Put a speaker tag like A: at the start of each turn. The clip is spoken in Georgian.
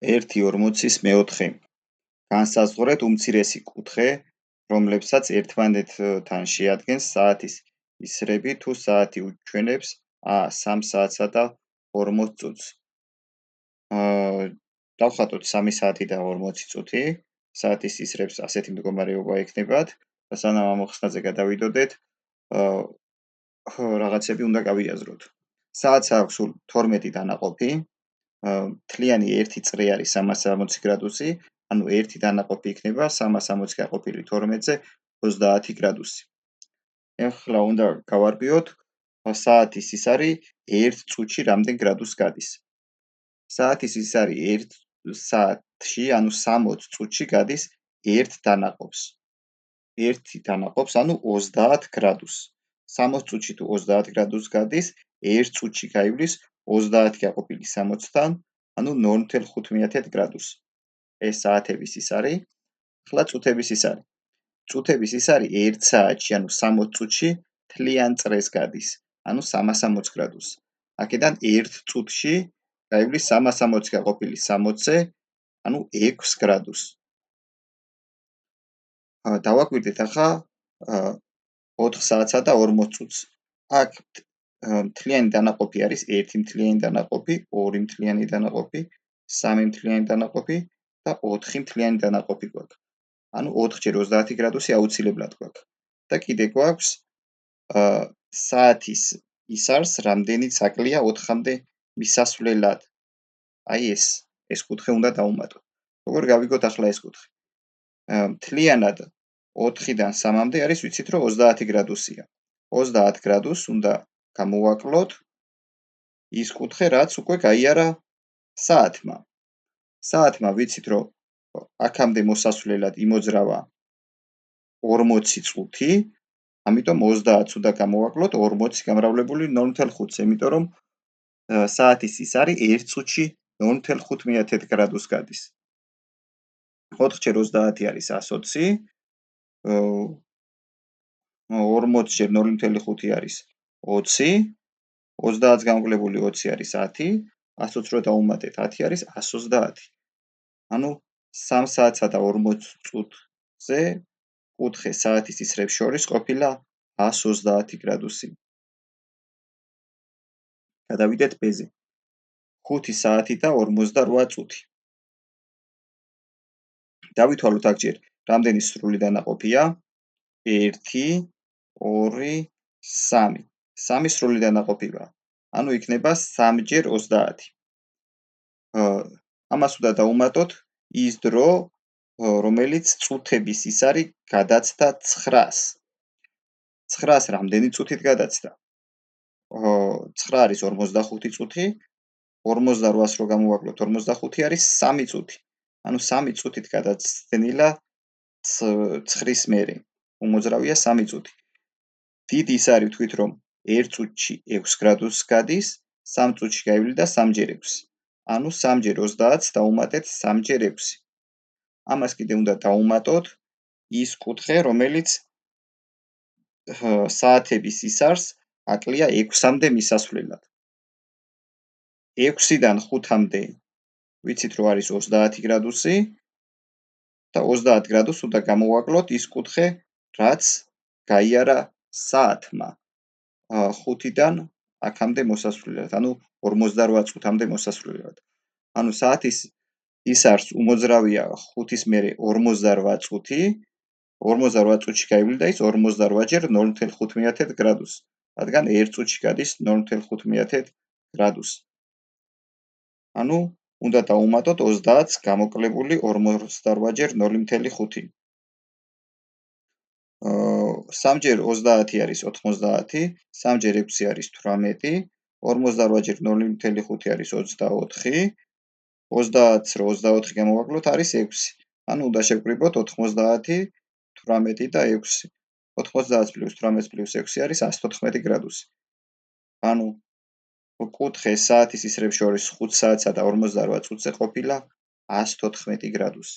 A: 1.40-ის მეოთხე. განსაზღვრეთ უმცირესი კუთხე, რომლებსაც ერთმანეთთან შეადგენს საათის ისრები თუ საათი უჩვენებს 3 საათსა და 40 წუთს. დავხატოთ 3 საათი და 40 წუთი. საათის ისრებს ასეთი მდგომარეობა ექნებათ და სანამ ამ ხსნაზე გადავიდოდეთ, რაღაცები უნდა გავიაზროთ. საათს აქვს 12 დანაყოფი. მთლიანი ერთი წრე არის 360 გრადუსი, ანუ ერთი დანაყოფი იქნება 360 გაყოფილი 12-ზე 30 გრადუსი. ახლა უნდა გავარკვიოთ საათის ის არის 1 წუთში რამდენ გრადუსს გადის. საათის ის არის 1 საათში, ანუ 60 წუთში გადის 1 დანაყოფს. 1 დანაყოფს, ანუ 30 გრადუსს. 60 წუთში თუ 30 გრადუსს გადის, 1 წუთში გაივლის 30 გაყოფილი 60-თან, ანუ 0.5 გრადუსს. ეს საათების ის არის. ახლა წუთების ის არის. წუთების ის არის 1 საათში, ანუ 60 წუთში მთლიან წრეს გადის, ანუ 360 გრადუსს. აქედან 1 წუთში გაივლის 360 გაყოფილი 60-ზე, ანუ 6 გრადუსს. დავაკვირდეთ ახლა 4 საათსა და 40 წუთს. აქ მთლიანი დანაყოფი არის 1 მთლიანი დანაყოფი, 2 მთლიანი დანაყოფი, 3 მთლიანი დანაყოფი და 4 მთლიანი დანაყოფი გვაქვს. ანუ 4-ჯერ 30 გრადუსი აუცილებლად გვაქვს. და კიდე გვაქვს საათის ისარს რამდენი საკლია 4-მდე მისასვლელად. აი ეს კუთხე უნდა დავუმატოთ. როგორ გავიგოთ ახლა ეს კუთხე? მთლიანად 4-დან 3-მდე არის, ვიცით რომ 30 გრადუსია. 30 გრადუსს უნდა გამოვაკლოთ ის კუთხე, რაც უკვე გაიარა საათმა. საათმა ვიცით რომ აქამდე მოსასვლელად იმოძრავა 40 წუთი, ამიტომ 30-ს უნდა გამოვაკლოთ 40 გამრავლებული 0.5-ზე, იმიტომ რომ საათის ის არის 1 წუთში 0.5 გრადუსს გადის. 4-ჯერ 30 არის 120, 40-ჯერ 0.5 არის 20, 30-ს გამკლებული 20 არის 10, 120 რო დავუმატეთ 10 არის 130. ანუ 3 საათსა და 40 წუთზე კუთხე საათის ისრებს შორის ყოფილა 130 გრადუსი. გადავიდეთ B-ზე. 5 საათი და 48 წუთი. დავითვალოთ აქ რამდენი სრული დანაყოფია? 1, 2, 3. 3 სრული დანაყოფია. ანუ იქნება 3-ჯერ 30. ამას უნდა დავუმატოთ ის დრო, რომელიც წუთების ის არის გადაცდა 9-ს. 9-ს რამდენი წუთით გადაცდა? 9 არის 45 წუთი, 48-ს რო გამოვაკლოთ 45 არის 3 წუთი. ანუ 3 წუთით გადაცდენილა 9-ის მერე. უმოძრავია 3 წუთი. დიდი ის არის ვთქვით რომ 1 წუთში 6 გრადუსს გადის, 3 წუთში გაივლიდა 3-ჯერ 6. ანუ 3-ჯერ 30-ს დავუმატეთ 3-ჯერ 6. ამას კიდე უნდა დავუმატოთ ის კუთხე, რომელიც საათების ისარს აკლია 6-მდე მისასვლელად. 6-დან 5-მდე ვიცით რომ არის 30 გრადუსი და 30 გრადუსს უნდა გამოვაკლოთ ის კუთხე, რაც გაიარა საათმა 5-დან აქამდე მოსასვლელად, ანუ 48 წუთამდე მოსასვლელად. ანუ საათის ისარს უმოძრავია 5-ის მერე 48 წუთი, 48 წუთში გაივლიდა ის 48-ჯერ 0.5 გრადუსს, რადგან 1 წუთში გადის 0.5 გრადუსს. ანუ უნდა დავუმატოთ 30-ს გამოკლებული 48-ჯერ 0.5. 3-ჯერ 30 არის 90, 3-ჯერ 6 არის 18, 48-ჯერ 0.5 არის 24, 30-ს რო 24 გამოვაკლოთ არის 6. ანუ უნდა შევკრიბოთ 90, 18 და 6. 90 + 18 + 6 არის 114 გრადუსი. ანუ კუთხე საათის ისრებს შორის 5 საათსა და 48 წუთზე ყოფილა 114 გრადუსი.